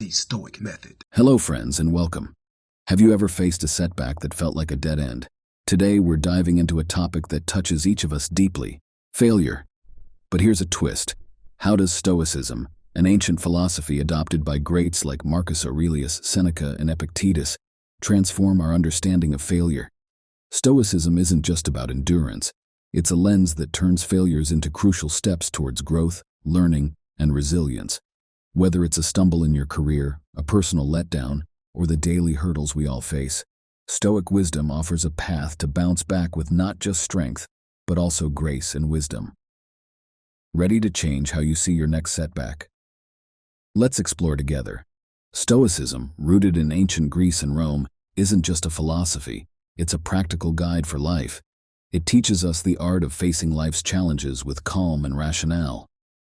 the Stoic method. Hello friends and welcome. Have you ever faced a setback that felt like a dead end? Today we're diving into a topic that touches each of us deeply: failure. But here's a twist. How does Stoicism, an ancient philosophy adopted by greats like Marcus Aurelius, Seneca, and Epictetus, transform our understanding of failure? Stoicism isn't just about endurance. It's a lens that turns failures into crucial steps towards growth, learning, and resilience. Whether it's a stumble in your career, a personal letdown, or the daily hurdles we all face, Stoic wisdom offers a path to bounce back with not just strength, but also grace and wisdom. Ready to change how you see your next setback? Let's explore together. Stoicism, rooted in ancient Greece and Rome, isn't just a philosophy, it's a practical guide for life. It teaches us the art of facing life's challenges with calm and rationale.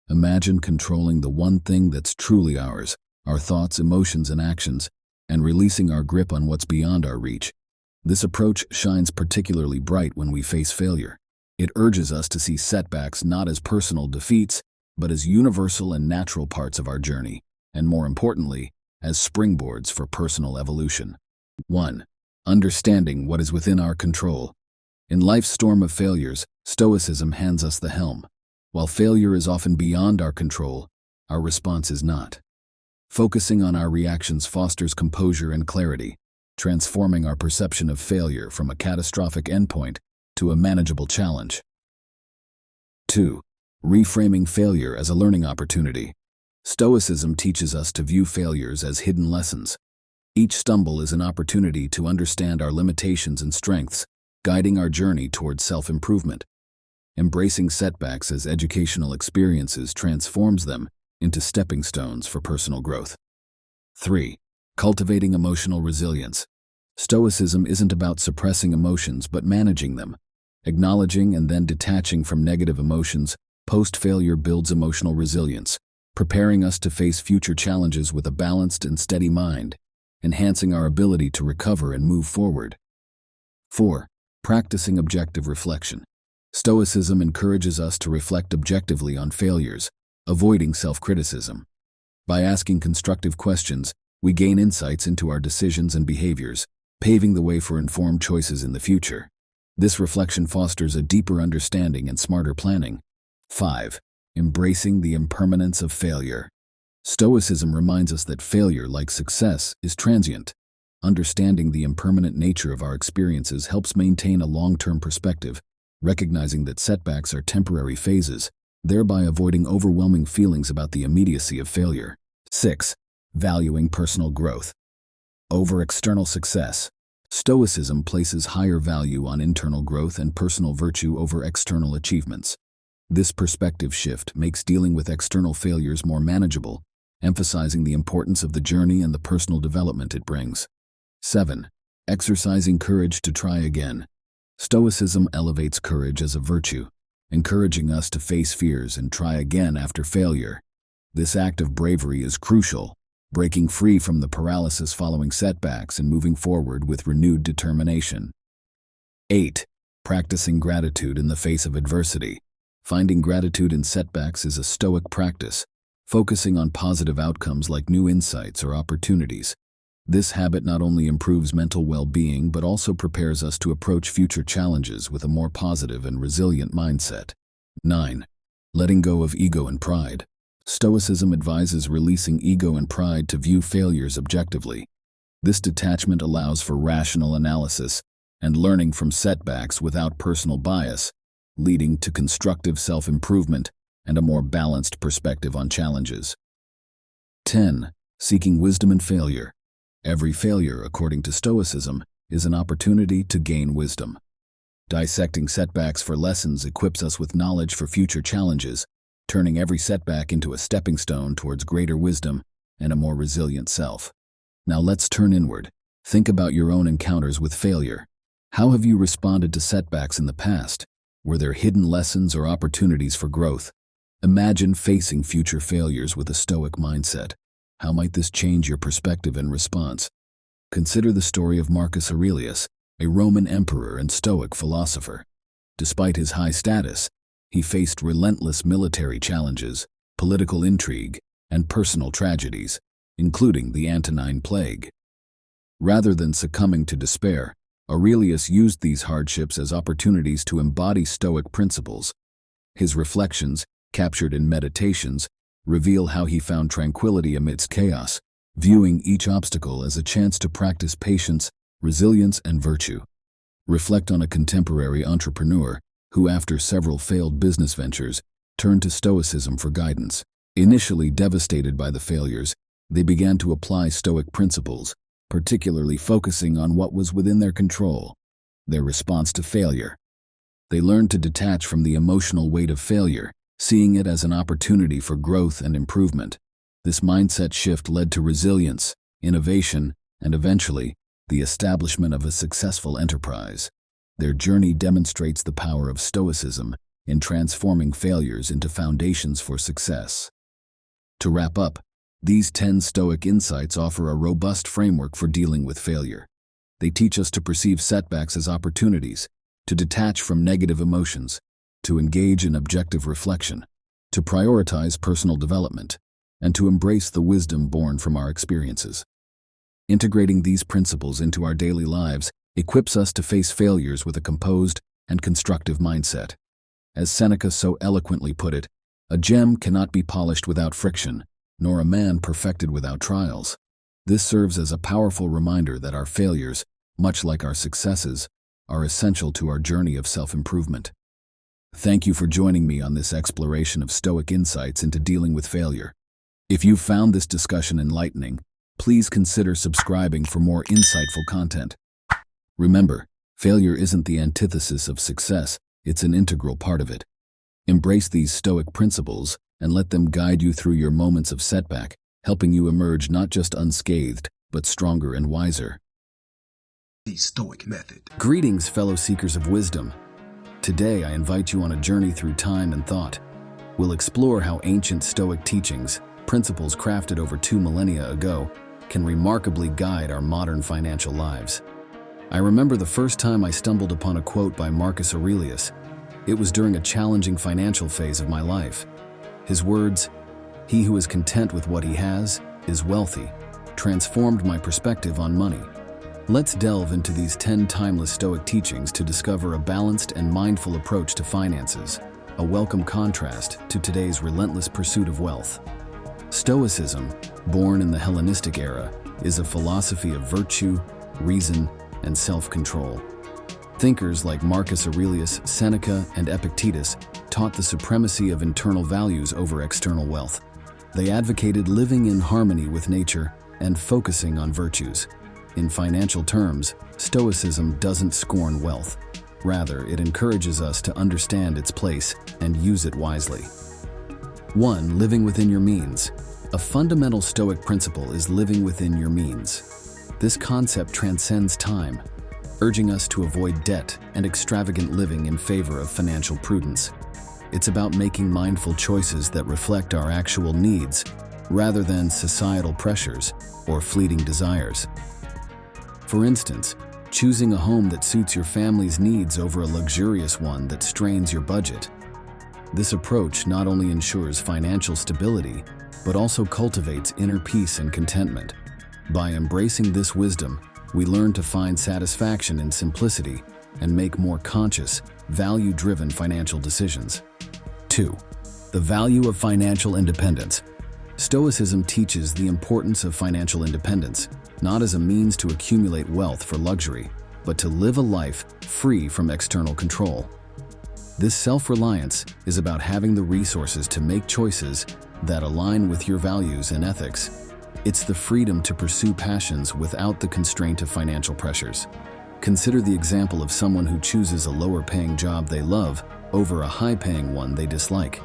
Imagine controlling the one thing that's truly ours, our thoughts, emotions, and actions, and releasing our grip on what's beyond our reach. This approach shines particularly bright when we face failure. It urges us to see setbacks not as personal defeats, but as universal and natural parts of our journey, and more importantly, as springboards for personal evolution. 1. Understanding what is within our control. In life's storm of failures, Stoicism hands us the helm. While failure is often beyond our control, our response is not. Focusing on our reactions fosters composure and clarity, transforming our perception of failure from a catastrophic endpoint to a manageable challenge. 2. Reframing failure as a learning opportunity. Stoicism teaches us to view failures as hidden lessons. Each stumble is an opportunity to understand our limitations and strengths, guiding our journey towards self-improvement. Embracing setbacks as educational experiences transforms them into stepping stones for personal growth. 3. Cultivating emotional resilience. Stoicism isn't about suppressing emotions but managing them. Acknowledging and then detaching from negative emotions, post-failure builds emotional resilience, preparing us to face future challenges with a balanced and steady mind, enhancing our ability to recover and move forward. 4. Practicing objective reflection. Stoicism encourages us to reflect objectively on failures, avoiding self-criticism. By asking constructive questions, we gain insights into our decisions and behaviors, paving the way for informed choices in the future. This reflection fosters a deeper understanding and smarter planning. 5. Embracing the impermanence of failure. Stoicism reminds us that failure, like success, is transient. Understanding the impermanent nature of our experiences helps maintain a long-term perspective, recognizing that setbacks are temporary phases, thereby avoiding overwhelming feelings about the immediacy of failure. 6. Valuing personal growth over external success. Stoicism places higher value on internal growth and personal virtue over external achievements. This perspective shift makes dealing with external failures more manageable, emphasizing the importance of the journey and the personal development it brings. 7. Exercising courage to try again. Stoicism elevates courage as a virtue, encouraging us to face fears and try again after failure. This act of bravery is crucial, breaking free from the paralysis following setbacks and moving forward with renewed determination. 8. Practicing gratitude in the face of adversity. Finding gratitude in setbacks is a Stoic practice, focusing on positive outcomes like new insights or opportunities. This habit not only improves mental well-being but also prepares us to approach future challenges with a more positive and resilient mindset. 9. Letting go of ego and pride. Stoicism advises releasing ego and pride to view failures objectively. This detachment allows for rational analysis and learning from setbacks without personal bias, leading to constructive self-improvement and a more balanced perspective on challenges. 10. Seeking wisdom in failure. Every failure, according to Stoicism, is an opportunity to gain wisdom. Dissecting setbacks for lessons equips us with knowledge for future challenges, turning every setback into a stepping stone towards greater wisdom and a more resilient self. Now let's turn inward. Think about your own encounters with failure. How have you responded to setbacks in the past? Were there hidden lessons or opportunities for growth? Imagine facing future failures with a Stoic mindset. How might this change your perspective and response? Consider the story of Marcus Aurelius, a Roman emperor and Stoic philosopher. Despite his high status, he faced relentless military challenges, political intrigue, and personal tragedies. including the Antonine Plague. Rather than succumbing to despair, Aurelius used these hardships as opportunities to embody Stoic principles. His reflections, captured in Meditations, reveal how he found tranquility amidst chaos, viewing each obstacle as a chance to practice patience, resilience, and virtue. Reflect on a contemporary entrepreneur who, after several failed business ventures, turned to Stoicism for guidance. Initially devastated by the failures, they began to apply Stoic principles, particularly focusing on what was within their control, their response to failure. They learned to detach from the emotional weight of failure, seeing it as an opportunity for growth and improvement. This mindset shift led to resilience, innovation, and eventually, the establishment of a successful enterprise. Their journey demonstrates the power of Stoicism in transforming failures into foundations for success. To wrap up, these 10 Stoic insights offer a robust framework for dealing with failure. They teach us to perceive setbacks as opportunities, to detach from negative emotions, to engage in objective reflection, to prioritize personal development, and to embrace the wisdom born from our experiences. Integrating these principles into our daily lives equips us to face failures with a composed and constructive mindset. As Seneca so eloquently put it, a gem cannot be polished without friction, nor a man perfected without trials. This serves as a powerful reminder that our failures, much like our successes, are essential to our journey of self-improvement. Thank you for joining me on this exploration of Stoic insights into dealing with failure. If you found this discussion enlightening, please consider subscribing for more insightful content. Remember, failure isn't the antithesis of success, it's an integral part of it. Embrace these Stoic principles and let them guide you through your moments of setback, helping you emerge not just unscathed, but stronger and wiser. The Stoic Method. Greetings, fellow seekers of wisdom. Today I invite you on a journey through time and thought. We'll explore how ancient Stoic teachings, principles crafted over 2 millennia ago, can remarkably guide our modern financial lives. I remember the first time I stumbled upon a quote by Marcus Aurelius. It was during a challenging financial phase of my life. His words, "He who is content with what he has is wealthy," transformed my perspective on money. Let's delve into these 10 timeless Stoic teachings to discover a balanced and mindful approach to finances, a welcome contrast to today's relentless pursuit of wealth. Stoicism, born in the Hellenistic era, is a philosophy of virtue, reason, and self-control. Thinkers like Marcus Aurelius, Seneca, and Epictetus taught the supremacy of internal values over external wealth. They advocated living in harmony with nature and focusing on virtues. In financial terms, Stoicism doesn't scorn wealth. Rather, it encourages us to understand its place and use it wisely. 1. Living within your means. A fundamental Stoic principle is living within your means. This concept transcends time, urging us to avoid debt and extravagant living in favor of financial prudence. It's about making mindful choices that reflect our actual needs, rather than societal pressures or fleeting desires. For instance, choosing a home that suits your family's needs over a luxurious one that strains your budget. This approach not only ensures financial stability, but also cultivates inner peace and contentment. By embracing this wisdom, we learn to find satisfaction in simplicity and make more conscious, value-driven financial decisions. 2. The value of financial independence. Stoicism teaches the importance of financial independence, not as a means to accumulate wealth for luxury, but to live a life free from external control. This self-reliance is about having the resources to make choices that align with your values and ethics. It's the freedom to pursue passions without the constraint of financial pressures. Consider the example of someone who chooses a lower-paying job they love over a high-paying one they dislike.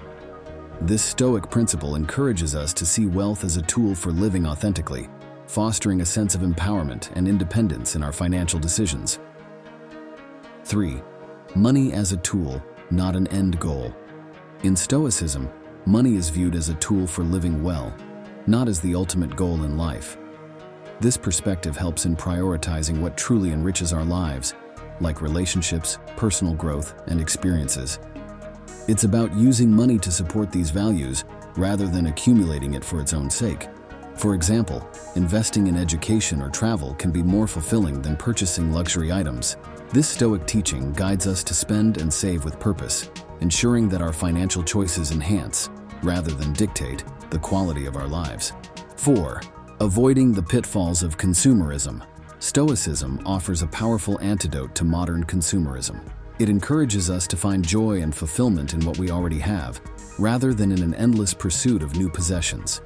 This Stoic principle encourages us to see wealth as a tool for living authentically, fostering a sense of empowerment and independence in our financial decisions. 3. Money as a tool, not an end goal. In Stoicism, money is viewed as a tool for living well, not as the ultimate goal in life. This perspective helps in prioritizing what truly enriches our lives, like relationships, personal growth, and experiences. It's about using money to support these values rather than accumulating it for its own sake. For example, investing in education or travel can be more fulfilling than purchasing luxury items. This Stoic teaching guides us to spend and save with purpose, ensuring that our financial choices enhance, rather than dictate, the quality of our lives. 4. Avoiding the pitfalls of consumerism. Stoicism offers a powerful antidote to modern consumerism. It encourages us to find joy and fulfillment in what we already have, rather than in an endless pursuit of new possessions.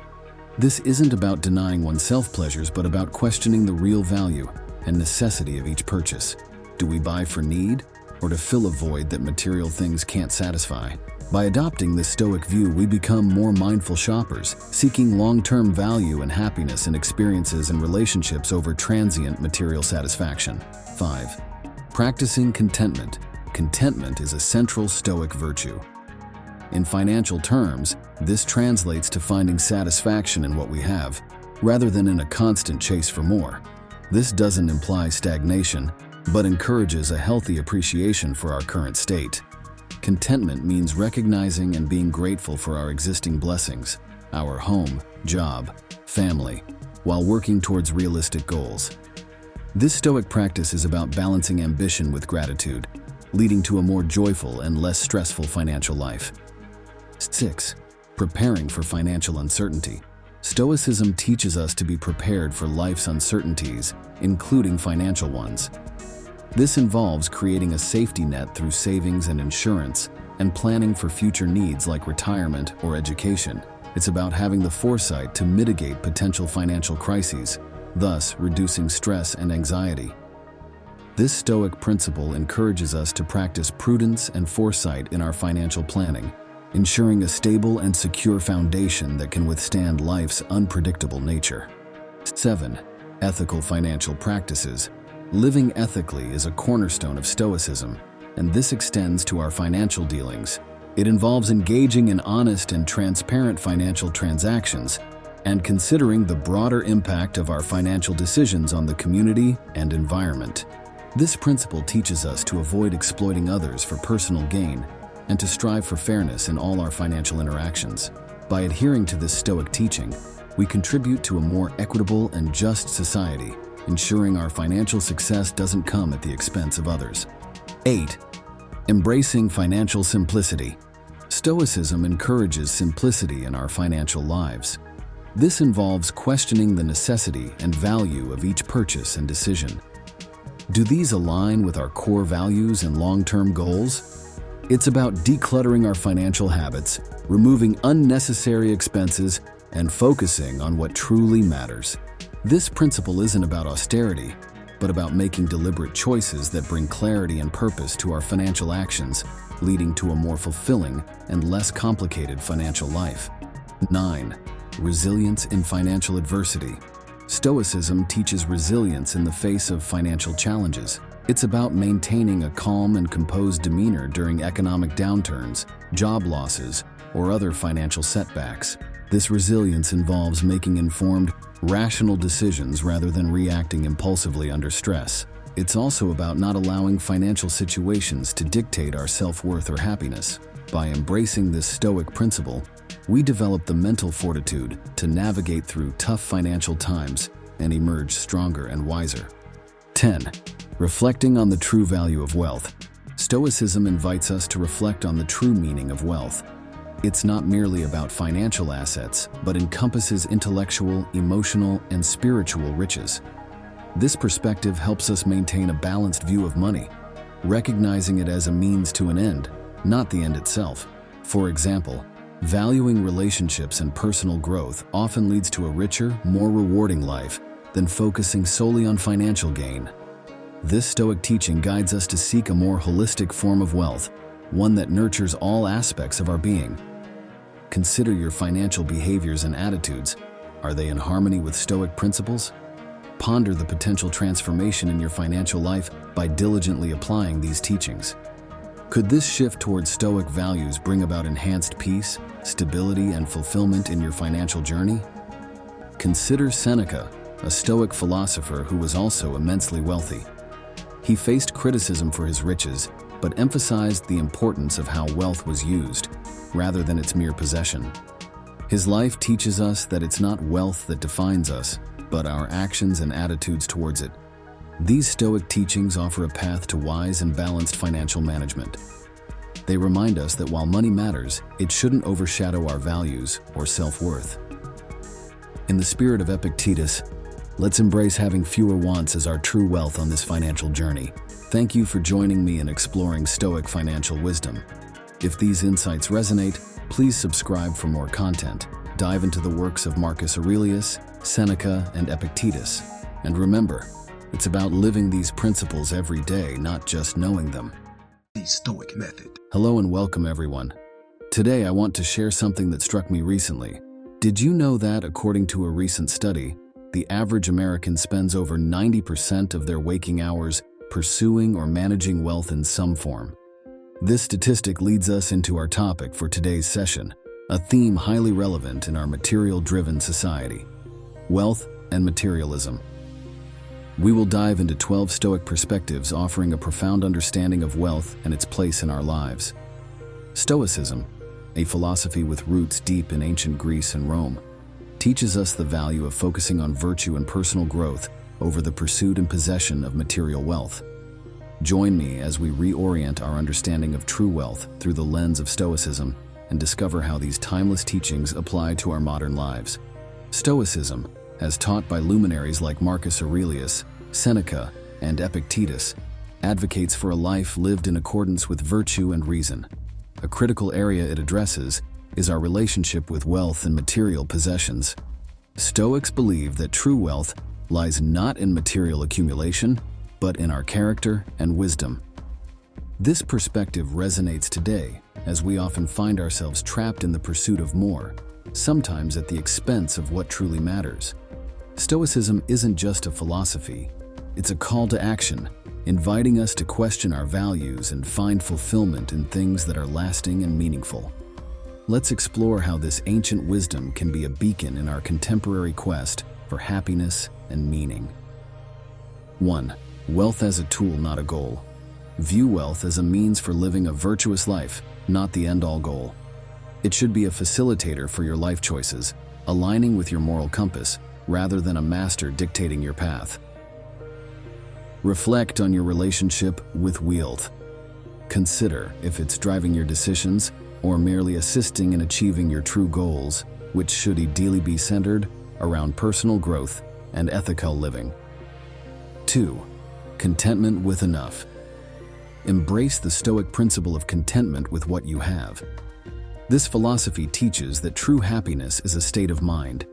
This isn't about denying oneself pleasures, but about questioning the real value and necessity of each purchase. Do we buy for need, or to fill a void that material things can't satisfy? By adopting this Stoic view, we become more mindful shoppers, seeking long-term value and happiness in experiences and relationships over transient material satisfaction. 5. Practicing contentment. Contentment is a central Stoic virtue. In financial terms, this translates to finding satisfaction in what we have, rather than in a constant chase for more. This doesn't imply stagnation, but encourages a healthy appreciation for our current state. Contentment means recognizing and being grateful for our existing blessings, our home, job, family, while working towards realistic goals. This Stoic practice is about balancing ambition with gratitude, leading to a more joyful and less stressful financial life. 6. Preparing for financial uncertainty. Stoicism teaches us to be prepared for life's uncertainties, including financial ones. This involves creating a safety net through savings and insurance, and planning for future needs like retirement or education. It's about having the foresight to mitigate potential financial crises, thus reducing stress and anxiety. This Stoic principle encourages us to practice prudence and foresight in our financial planning, ensuring a stable and secure foundation that can withstand life's unpredictable nature. 7. Ethical financial practices. Living ethically is a cornerstone of Stoicism, and this extends to our financial dealings. It involves engaging in honest and transparent financial transactions and considering the broader impact of our financial decisions on the community and environment. This principle teaches us to avoid exploiting others for personal gain and to strive for fairness in all our financial interactions. By adhering to this Stoic teaching, we contribute to a more equitable and just society, ensuring our financial success doesn't come at the expense of others. 8. Embracing financial simplicity. Stoicism encourages simplicity in our financial lives. This involves questioning the necessity and value of each purchase and decision. Do these align with our core values and long-term goals? It's about decluttering our financial habits, removing unnecessary expenses, and focusing on what truly matters. This principle isn't about austerity, but about making deliberate choices that bring clarity and purpose to our financial actions, leading to a more fulfilling and less complicated financial life. 9. Resilience in financial adversity. Stoicism teaches resilience in the face of financial challenges. It's about maintaining a calm and composed demeanor during economic downturns, job losses, or other financial setbacks. This resilience involves making informed, rational decisions rather than reacting impulsively under stress. It's also about not allowing financial situations to dictate our self-worth or happiness. By embracing this Stoic principle, we develop the mental fortitude to navigate through tough financial times and emerge stronger and wiser. 10. Reflecting on the true value of wealth. Stoicism invites us to reflect on the true meaning of wealth. It's not merely about financial assets, but encompasses intellectual, emotional, and spiritual riches. This perspective helps us maintain a balanced view of money, recognizing it as a means to an end, not the end itself. For example, valuing relationships and personal growth often leads to a richer, more rewarding life than focusing solely on financial gain. This Stoic teaching guides us to seek a more holistic form of wealth, one that nurtures all aspects of our being. Consider your financial behaviors and attitudes. Are they in harmony with Stoic principles? Ponder the potential transformation in your financial life by diligently applying these teachings. Could this shift towards Stoic values bring about enhanced peace, stability, and fulfillment in your financial journey? Consider Seneca, a Stoic philosopher who was also immensely wealthy. He faced criticism for his riches, but emphasized the importance of how wealth was used, rather than its mere possession. His life teaches us that it's not wealth that defines us, but our actions and attitudes towards it. These Stoic teachings offer a path to wise and balanced financial management. They remind us that while money matters, it shouldn't overshadow our values or self-worth. In the spirit of Epictetus, let's embrace having fewer wants as our true wealth on this financial journey. Thank you for joining me in exploring Stoic financial wisdom. If these insights resonate, please subscribe for more content. Dive into the works of Marcus Aurelius, Seneca, and Epictetus. And remember, it's about living these principles every day, not just knowing them. The Stoic Method. Hello and welcome, everyone. Today I want to share something that struck me recently. Did you know that, according to a recent study, the average American spends over 90% of their waking hours pursuing or managing wealth in some form? This statistic leads us into our topic for today's session, a theme highly relevant in our material-driven society: wealth and materialism. We will dive into 12 Stoic perspectives offering a profound understanding of wealth and its place in our lives. Stoicism, a philosophy with roots deep in ancient Greece and Rome, teaches us the value of focusing on virtue and personal growth over the pursuit and possession of material wealth. Join me as we reorient our understanding of true wealth through the lens of Stoicism and discover how these timeless teachings apply to our modern lives. Stoicism, as taught by luminaries like Marcus Aurelius, Seneca, and Epictetus, advocates for a life lived in accordance with virtue and reason. A critical area it addresses is our relationship with wealth and material possessions. Stoics believe that true wealth lies not in material accumulation, but in our character and wisdom. This perspective resonates today, as we often find ourselves trapped in the pursuit of more, sometimes at the expense of what truly matters. Stoicism isn't just a philosophy, it's a call to action, inviting us to question our values and find fulfillment in things that are lasting and meaningful. Let's explore how this ancient wisdom can be a beacon in our contemporary quest for happiness and meaning. 1. Wealth as a tool, not a goal. View wealth as a means for living a virtuous life, not the end-all goal. It should be a facilitator for your life choices, aligning with your moral compass, rather than a master dictating your path. Reflect on your relationship with wealth. Consider if it's driving your decisions or merely assisting in achieving your true goals, which should ideally be centered around personal growth and ethical living. 2. Contentment with enough. Embrace the Stoic principle of contentment with what you have. This philosophy teaches that true happiness is a state of mind,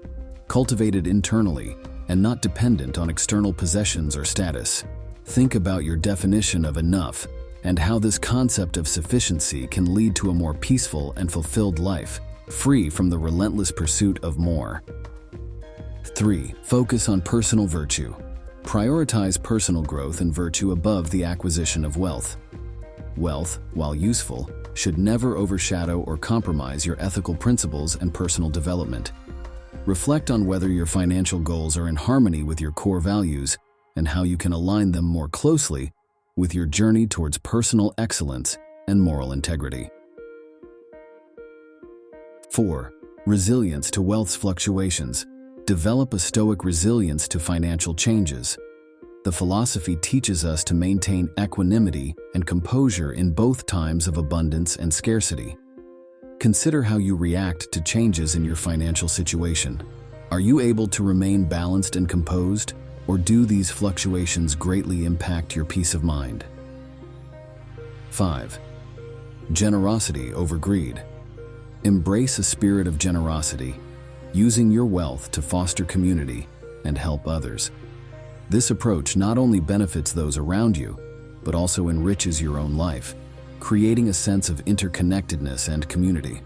cultivated internally and not dependent on external possessions or status. Think about your definition of enough and how this concept of sufficiency can lead to a more peaceful and fulfilled life, free from the relentless pursuit of more. 3. Focus on personal virtue. Prioritize personal growth and virtue above the acquisition of wealth. Wealth, while useful, should never overshadow or compromise your ethical principles and personal development. Reflect on whether your financial goals are in harmony with your core values and how you can align them more closely with your journey towards personal excellence and moral integrity. 4. Resilience to wealth's fluctuations. Develop a Stoic resilience to financial changes. The philosophy teaches us to maintain equanimity and composure in both times of abundance and scarcity. Consider how you react to changes in your financial situation. Are you able to remain balanced and composed, or do these fluctuations greatly impact your peace of mind? 5. Generosity over greed. Embrace a spirit of generosity, using your wealth to foster community and help others. This approach not only benefits those around you, but also enriches your own life, creating a sense of interconnectedness and community.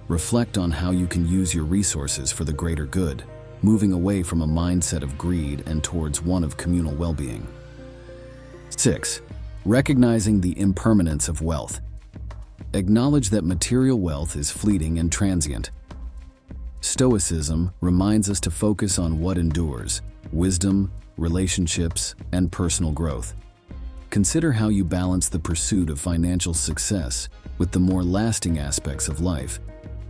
Reflect on how you can use your resources for the greater good, moving away from a mindset of greed and towards one of communal well-being. 6. Recognizing the impermanence of wealth. Acknowledge that material wealth is fleeting and transient. Stoicism reminds us to focus on what endures: wisdom, relationships, and personal growth. Consider how you balance the pursuit of financial success with the more lasting aspects of life,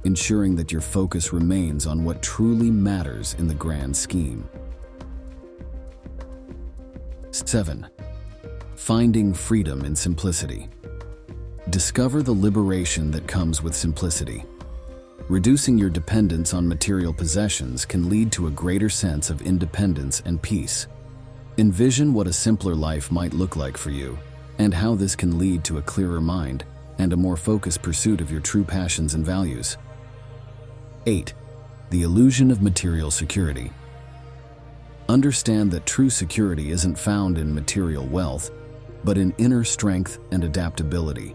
ensuring that your focus remains on what truly matters in the grand scheme. 7. Finding freedom in simplicity. Discover the liberation that comes with simplicity. Reducing your dependence on material possessions can lead to a greater sense of independence and peace. Envision what a simpler life might look like for you, and how this can lead to a clearer mind and a more focused pursuit of your true passions and values. 8. The illusion of material security. Understand that true security isn't found in material wealth, but in inner strength and adaptability.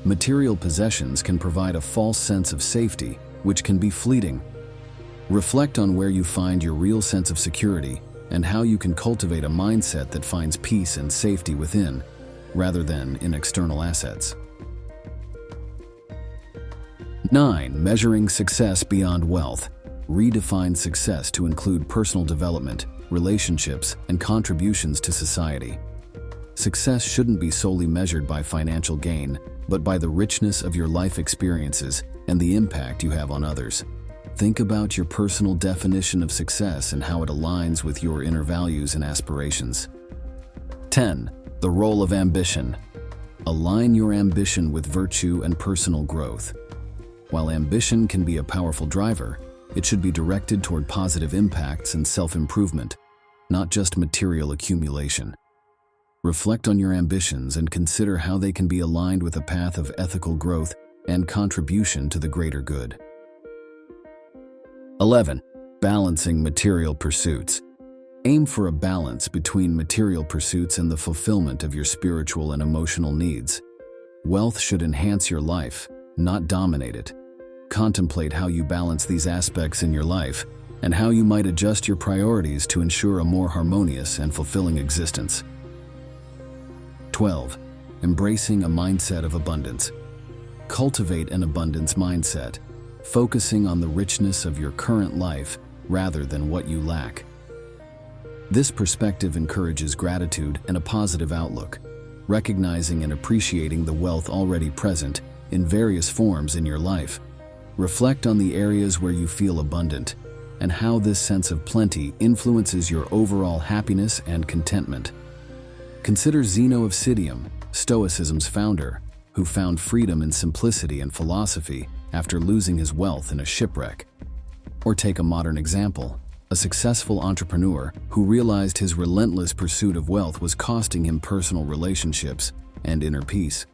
Material possessions can provide a false sense of safety, which can be fleeting. Reflect on where you find your real sense of security and how you can cultivate a mindset that finds peace and safety within, rather than in external assets. 9. Measuring success beyond wealth. Redefine success to include personal development, relationships, and contributions to society. Success shouldn't be solely measured by financial gain, but by the richness of your life experiences and the impact you have on others. Think about your personal definition of success and how it aligns with your inner values and aspirations. 10. The role of ambition. Align your ambition with virtue and personal growth. While ambition can be a powerful driver, it should be directed toward positive impacts and self-improvement, not just material accumulation. Reflect on your ambitions and consider how they can be aligned with a path of ethical growth and contribution to the greater good. 11. Balancing material pursuits. Aim for a balance between material pursuits and the fulfillment of your spiritual and emotional needs. Wealth should enhance your life, not dominate it. Contemplate how you balance these aspects in your life and how you might adjust your priorities to ensure a more harmonious and fulfilling existence. 12. Embracing a mindset of abundance. Cultivate an abundance mindset, focusing on the richness of your current life rather than what you lack. This perspective encourages gratitude and a positive outlook, recognizing and appreciating the wealth already present in various forms in your life. Reflect on the areas where you feel abundant and how this sense of plenty influences your overall happiness and contentment. Consider Zeno of Citium, Stoicism's founder, who found freedom in simplicity and philosophy after losing his wealth in a shipwreck. Or take a modern example, a successful entrepreneur who realized his relentless pursuit of wealth was costing him personal relationships and inner peace.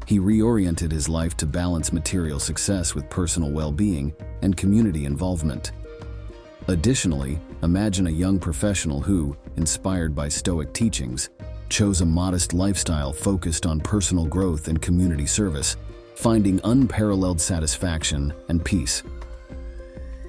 He reoriented his life to balance material success with personal well-being and community involvement. Additionally, imagine a young professional who, inspired by Stoic teachings, chose a modest lifestyle focused on personal growth and community service, finding unparalleled satisfaction and peace.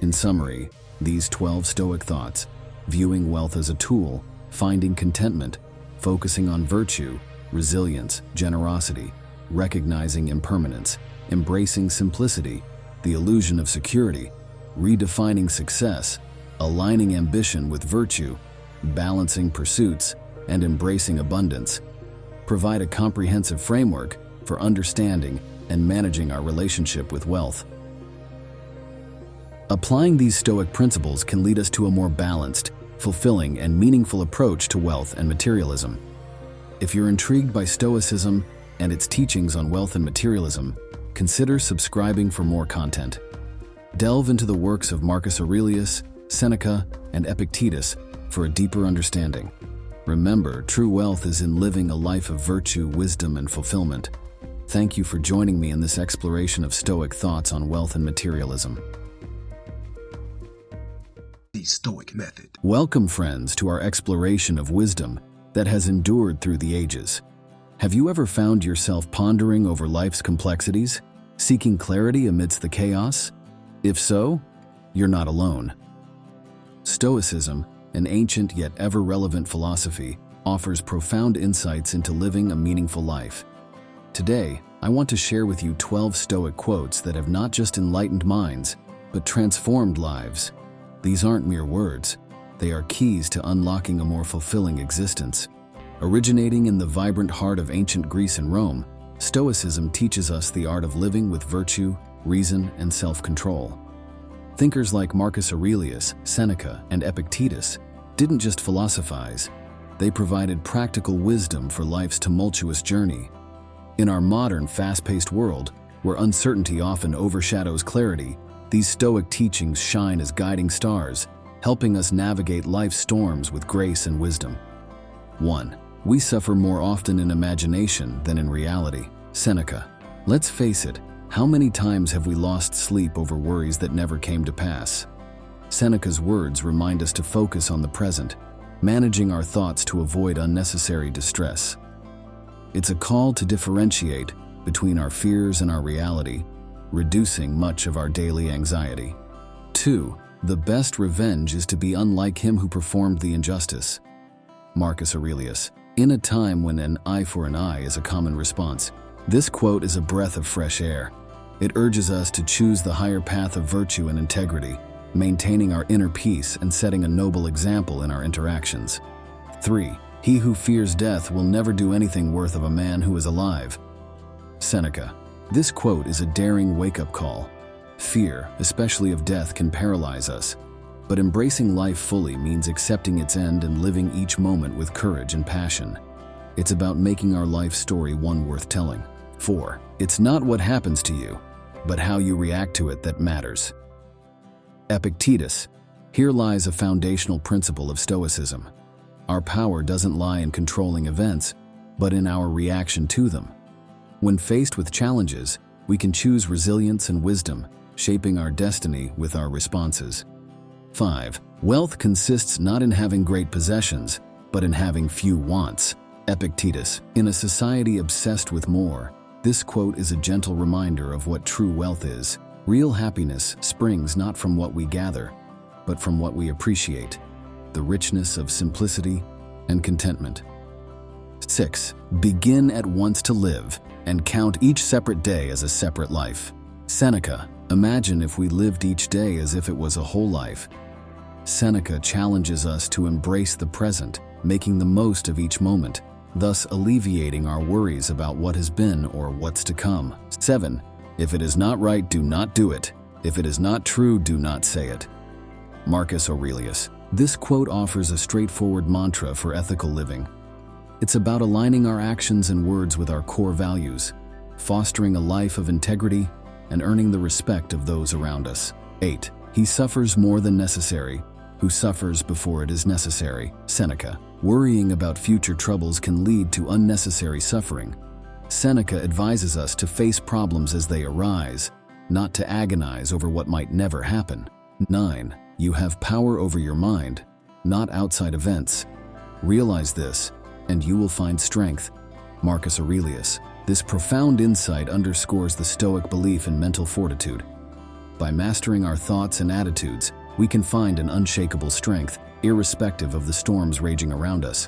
In summary, these 12 Stoic thoughts, viewing wealth as a tool, finding contentment, focusing on virtue, resilience, generosity, recognizing impermanence, embracing simplicity, the illusion of security, redefining success, aligning ambition with virtue, balancing pursuits, and embracing abundance, provide a comprehensive framework for understanding and managing our relationship with wealth. Applying these Stoic principles can lead us to a more balanced, fulfilling, and meaningful approach to wealth and materialism. If you're intrigued by Stoicism and its teachings on wealth and materialism, consider subscribing for more content. Delve into the works of Marcus Aurelius, Seneca, and Epictetus for a deeper understanding. Remember, true wealth is in living a life of virtue, wisdom, and fulfillment. Thank you for joining me in this exploration of Stoic thoughts on wealth and materialism. The Stoic Method. Welcome, friends, to our exploration of wisdom that has endured through the ages. Have you ever found yourself pondering over life's complexities, seeking clarity amidst the chaos? If so, you're not alone. Stoicism, an ancient yet ever-relevant philosophy, offers profound insights into living a meaningful life. Today, I want to share with you 12 Stoic quotes that have not just enlightened minds, but transformed lives. These aren't mere words. They are keys to unlocking a more fulfilling existence. Originating in the vibrant heart of ancient Greece and Rome, Stoicism teaches us the art of living with virtue, reason, and self-control. Thinkers like Marcus Aurelius, Seneca, and Epictetus didn't just philosophize, they provided practical wisdom for life's tumultuous journey. In our modern, fast-paced world, where uncertainty often overshadows clarity, these Stoic teachings shine as guiding stars, helping us navigate life's storms with grace and wisdom. 1. We suffer more often in imagination than in reality. Seneca. Let's face it, how many times have we lost sleep over worries that never came to pass? Seneca's words remind us to focus on the present, managing our thoughts to avoid unnecessary distress. It's a call to differentiate between our fears and our reality, reducing much of our daily anxiety. 2. The best revenge is to be unlike him who performed the injustice. Marcus Aurelius. In a time when an eye for an eye is a common response, this quote is a breath of fresh air. It urges us to choose the higher path of virtue and integrity, maintaining our inner peace and setting a noble example in our interactions. 3. He who fears death will never do anything worth of a man who is alive. Seneca. This quote is a daring wake-up call. Fear, especially of death, can paralyze us, but embracing life fully means accepting its end and living each moment with courage and passion. It's about making our life story one worth telling. 4. It's not what happens to you, but how you react to it that matters. Epictetus. Here lies a foundational principle of Stoicism. Our power doesn't lie in controlling events, but in our reaction to them. When faced with challenges, we can choose resilience and wisdom, shaping our destiny with our responses. 5. Wealth consists not in having great possessions, but in having few wants. Epictetus. In a society obsessed with more, this quote is a gentle reminder of what true wealth is. Real happiness springs not from what we gather, but from what we appreciate, the richness of simplicity and contentment. 6. Begin at once to live, and count each separate day as a separate life. Seneca. Imagine if we lived each day as if it was a whole life. Seneca challenges us to embrace the present, making the most of each moment, thus alleviating our worries about what has been or what's to come. 7. If it is not right, do not do it. If it is not true, do not say it. Marcus Aurelius. This quote offers a straightforward mantra for ethical living. It's about aligning our actions and words with our core values, fostering a life of integrity, and earning the respect of those around us. 8. He suffers more than necessary, who suffers before it is necessary. Seneca. Worrying about future troubles can lead to unnecessary suffering. Seneca advises us to face problems as they arise, not to agonize over what might never happen. 9. You have power over your mind, not outside events. Realize this, and you will find strength. Marcus Aurelius. This profound insight underscores the Stoic belief in mental fortitude. By mastering our thoughts and attitudes, we can find an unshakable strength, irrespective of the storms raging around us.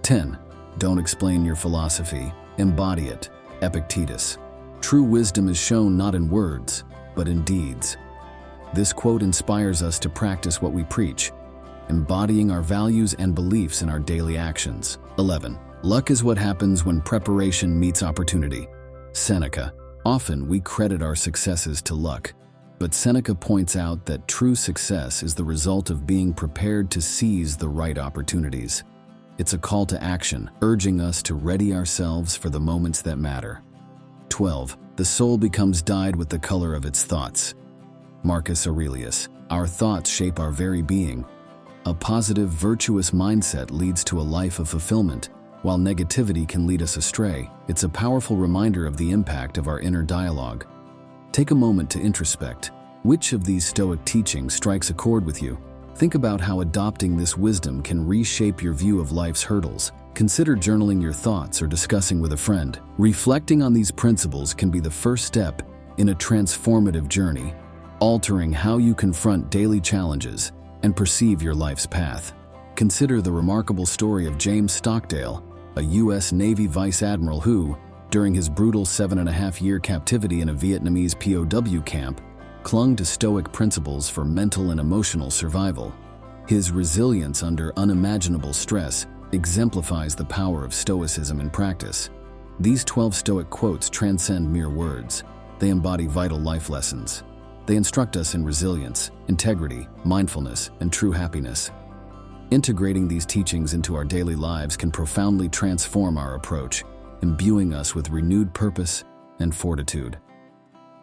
10. Don't explain your philosophy, embody it. Epictetus. True wisdom is shown not in words, but in deeds. This quote inspires us to practice what we preach, embodying our values and beliefs in our daily actions. 11. Luck is what happens when preparation meets opportunity. Seneca. Often we credit our successes to luck, but Seneca points out that true success is the result of being prepared to seize the right opportunities. It's a call to action, urging us to ready ourselves for the moments that matter. 12. The soul becomes dyed with the color of its thoughts. Marcus Aurelius. Our thoughts shape our very being. A positive, virtuous mindset leads to a life of fulfillment, while negativity can lead us astray. It's a powerful reminder of the impact of our inner dialogue. Take a moment to introspect. Which of these Stoic teachings strikes a chord with you? Think about how adopting this wisdom can reshape your view of life's hurdles. Consider journaling your thoughts or discussing with a friend. Reflecting on these principles can be the first step in a transformative journey, altering how you confront daily challenges and perceive your life's path. Consider the remarkable story of James Stockdale, a U.S. Navy vice admiral who, during his brutal 7.5-year captivity in a Vietnamese POW camp, clung to Stoic principles for mental and emotional survival. His resilience under unimaginable stress exemplifies the power of Stoicism in practice. These 12 Stoic quotes transcend mere words. They embody vital life lessons. They instruct us in resilience, integrity, mindfulness, and true happiness. Integrating these teachings into our daily lives can profoundly transform our approach, imbuing us with renewed purpose and fortitude.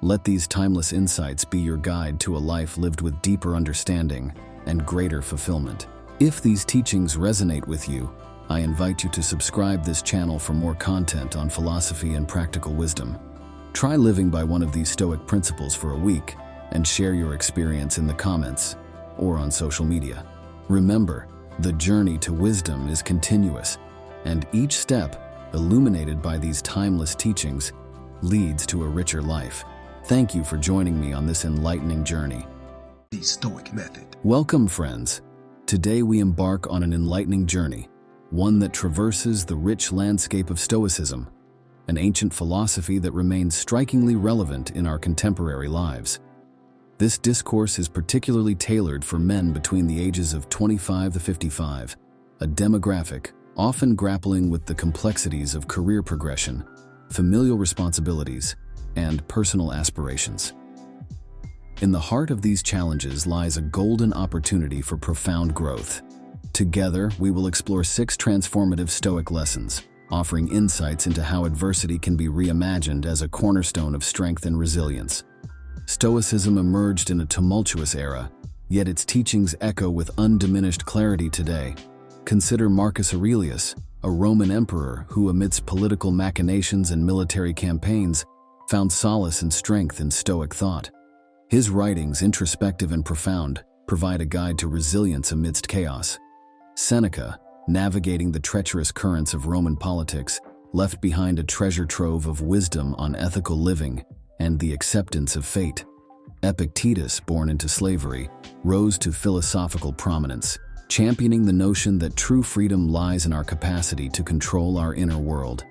Let these timeless insights be your guide to a life lived with deeper understanding and greater fulfillment. If these teachings resonate with you, I invite you to subscribe this channel for more content on philosophy and practical wisdom. Try living by one of these Stoic principles for a week and share your experience in the comments or on social media. Remember, the journey to wisdom is continuous, and each step, illuminated by these timeless teachings, leads to a richer life. Thank you for joining me on this enlightening journey. The Stoic Method. Welcome, friends. Today we embark on an enlightening journey, one that traverses the rich landscape of Stoicism, an ancient philosophy that remains strikingly relevant in our contemporary lives. This discourse is particularly tailored for men between the ages of 25 to 55, a demographic often grappling with the complexities of career progression, familial responsibilities, and personal aspirations. In the heart of these challenges lies a golden opportunity for profound growth. Together, we will explore 6 transformative Stoic lessons, offering insights into how adversity can be reimagined as a cornerstone of strength and resilience. Stoicism emerged in a tumultuous era, yet its teachings echo with undiminished clarity today. Consider Marcus Aurelius, a Roman emperor who, amidst political machinations and military campaigns, found solace and strength in Stoic thought. His writings, introspective and profound, provide a guide to resilience amidst chaos. Seneca, navigating the treacherous currents of Roman politics, left behind a treasure trove of wisdom on ethical living and the acceptance of fate. Epictetus, born into slavery, rose to philosophical prominence, championing the notion that true freedom lies in our capacity to control our inner world.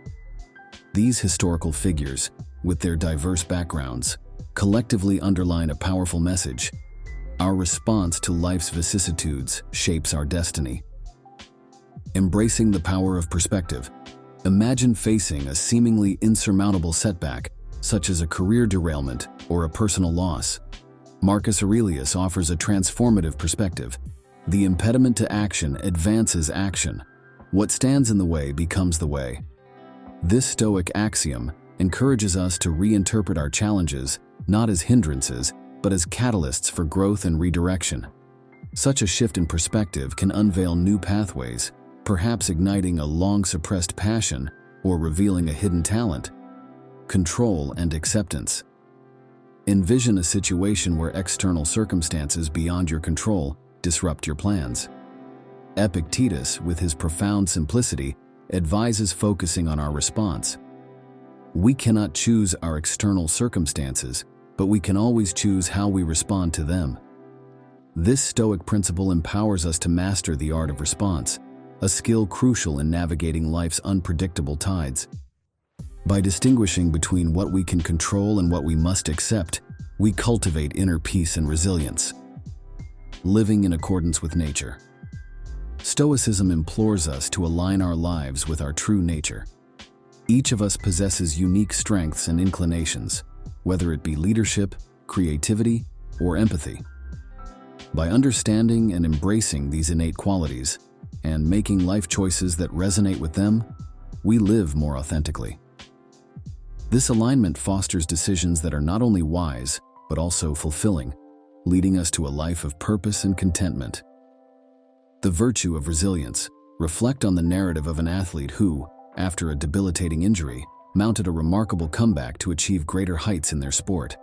These historical figures, with their diverse backgrounds, collectively underline a powerful message. Our response to life's vicissitudes shapes our destiny. Embracing the power of perspective. Imagine facing a seemingly insurmountable setback, such as a career derailment or a personal loss. Marcus Aurelius offers a transformative perspective. The impediment to action advances action. What stands in the way becomes the way. This Stoic axiom encourages us to reinterpret our challenges not as hindrances, but as catalysts for growth and redirection. Such a shift in perspective can unveil new pathways, perhaps igniting a long-suppressed passion or revealing a hidden talent. Control and acceptance. Envision a situation where external circumstances beyond your control disrupt your plans. Epictetus, with his profound simplicity, advises focusing on our response. We cannot choose our external circumstances, but we can always choose how we respond to them. This Stoic principle empowers us to master the art of response, a skill crucial in navigating life's unpredictable tides. By distinguishing between what we can control and what we must accept, we cultivate inner peace and resilience. Living in accordance with nature. Stoicism implores us to align our lives with our true nature. Each of us possesses unique strengths and inclinations, whether it be leadership, creativity, or empathy. By understanding and embracing these innate qualities and making life choices that resonate with them, we live more authentically. This alignment fosters decisions that are not only wise, but also fulfilling, leading us to a life of purpose and contentment. The virtue of resilience. Reflect on the narrative of an athlete who, after a debilitating injury, mounted a remarkable comeback to achieve greater heights in their sport.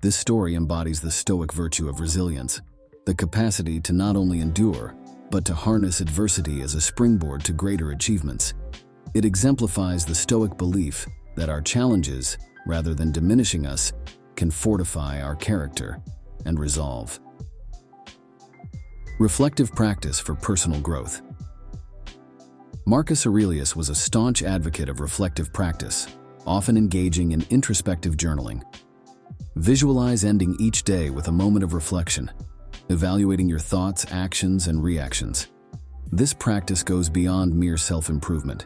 This story embodies the Stoic virtue of resilience, the capacity to not only endure, but to harness adversity as a springboard to greater achievements. It exemplifies the Stoic belief that our challenges, rather than diminishing us, can fortify our character and resolve. Reflective practice for personal growth. Marcus Aurelius was a staunch advocate of reflective practice, often engaging in introspective journaling. Visualize ending each day with a moment of reflection, evaluating your thoughts, actions, and reactions. This practice goes beyond mere self-improvement.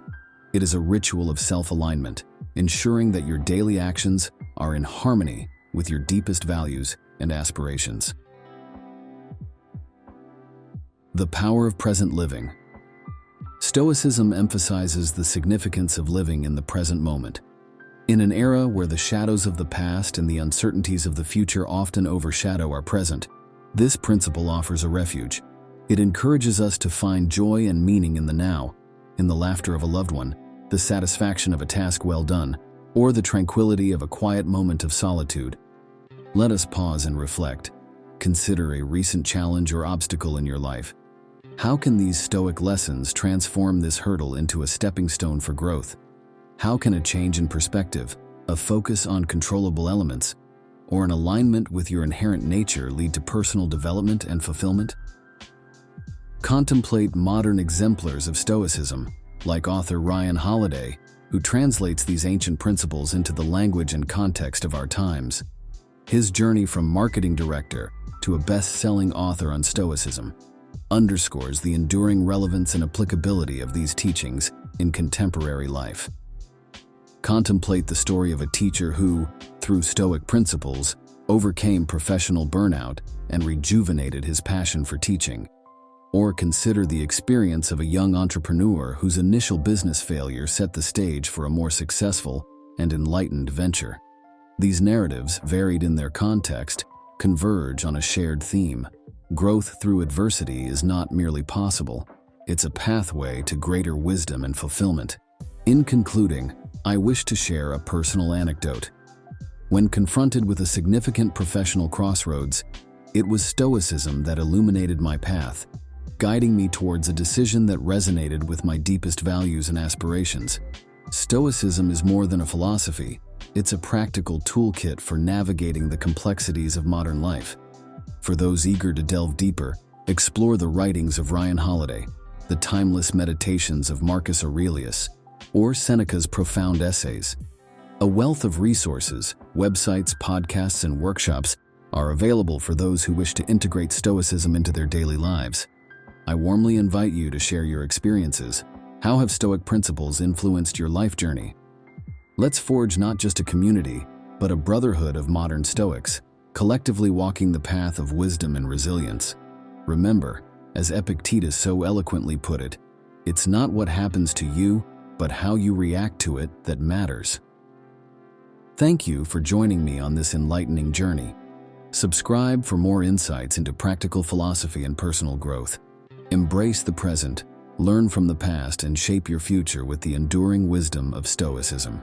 It is a ritual of self-alignment, ensuring that your daily actions are in harmony with your deepest values and aspirations. The power of present living. Stoicism emphasizes the significance of living in the present moment. In an era where the shadows of the past and the uncertainties of the future often overshadow our present, this principle offers a refuge. It encourages us to find joy and meaning in the now, in the laughter of a loved one, the satisfaction of a task well done, or the tranquility of a quiet moment of solitude. Let us pause and reflect. Consider a recent challenge or obstacle in your life. How can these Stoic lessons transform this hurdle into a stepping stone for growth? How can a change in perspective, a focus on controllable elements, or an alignment with your inherent nature lead to personal development and fulfillment? Contemplate modern exemplars of Stoicism, like author Ryan Holiday, who translates these ancient principles into the language and context of our times. His journey from marketing director to a best-selling author on Stoicism underscores the enduring relevance and applicability of these teachings in contemporary life. Contemplate the story of a teacher who, through Stoic principles, overcame professional burnout and rejuvenated his passion for teaching. Or consider the experience of a young entrepreneur whose initial business failure set the stage for a more successful and enlightened venture. These narratives, varied in their context, converge on a shared theme. Growth through adversity is not merely possible, it's a pathway to greater wisdom and fulfillment. In concluding, I wish to share a personal anecdote. When confronted with a significant professional crossroads, it was Stoicism that illuminated my path, guiding me towards a decision that resonated with my deepest values and aspirations. Stoicism is more than a philosophy, it's a practical toolkit for navigating the complexities of modern life. For those eager to delve deeper, explore the writings of Ryan Holiday, the timeless meditations of Marcus Aurelius, or Seneca's profound essays. A wealth of resources, websites, podcasts, and workshops are available for those who wish to integrate Stoicism into their daily lives. I warmly invite you to share your experiences. How have Stoic principles influenced your life journey? Let's forge not just a community, but a brotherhood of modern Stoics, collectively walking the path of wisdom and resilience. Remember, as Epictetus so eloquently put it, it's not what happens to you, but how you react to it that matters. Thank you for joining me on this enlightening journey. Subscribe for more insights into practical philosophy and personal growth. Embrace the present, learn from the past, and shape your future with the enduring wisdom of Stoicism.